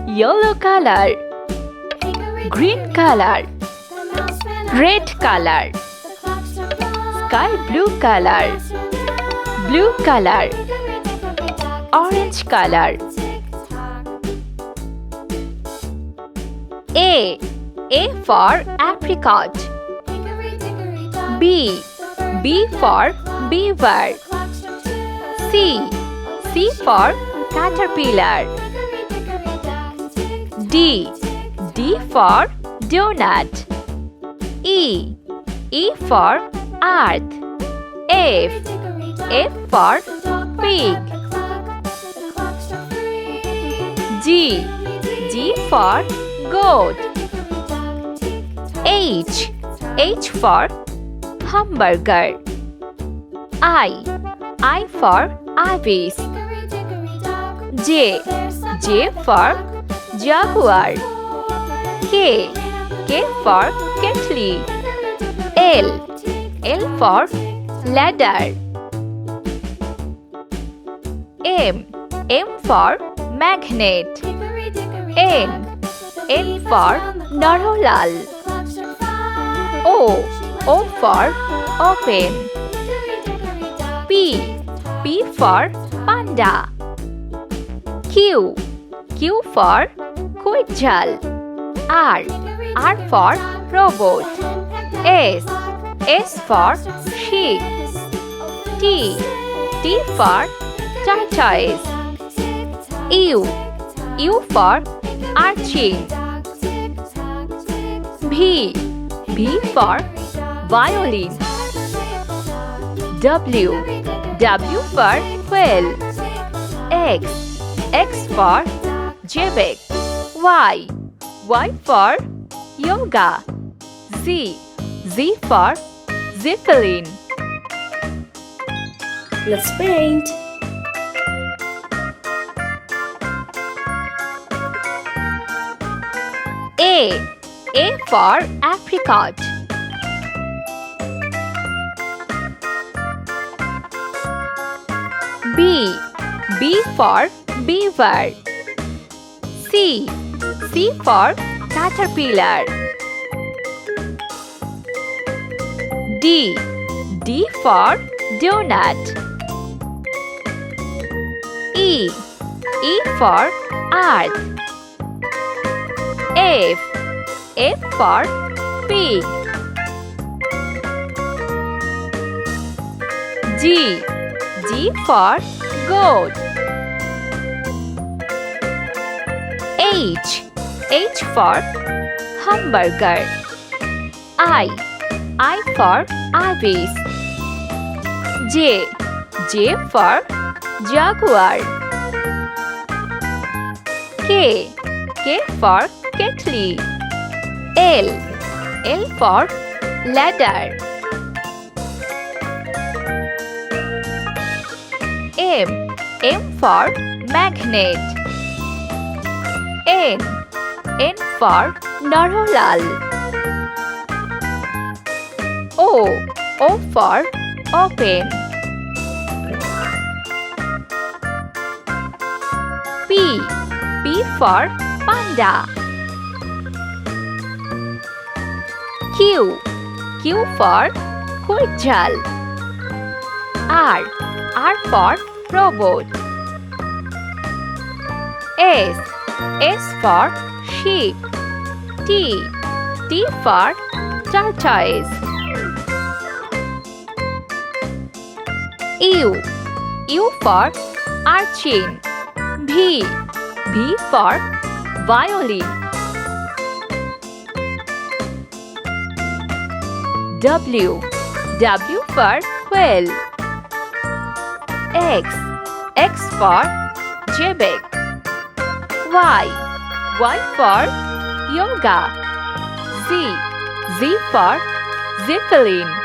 Yellow color, green color, red color, sky blue color, blue color, orange color. A for apricot. B for beaver. C for caterpillar. D for donut. E for earth. F for pig. G for goat. H for hamburger. I for ibis. J for jaguar. K for kettle. L for ladder. M for magnet. N for narolal. O for open. P for panda. Q for quetzal. R for robot. S for sheep. T for tortoise. U for urchin. V for violin. W for whale. X for quebec. Y for yoga. Z for zeppelin. Let's paint. A for apricot. B for beaver. C for caterpillar. D for donut. E for earth. F for pig. G for goat. H for hamburger. I for ibis. J for jaguar. K for kettle. L for ladder. M for magnet. N for narolal. O for open. P for panda. Q for quetzal. R for robot. S for sheep. T for tortoise. U for urchin. V for violin. W for whale. X for quebec. Y for yoga. Z for zeppelin.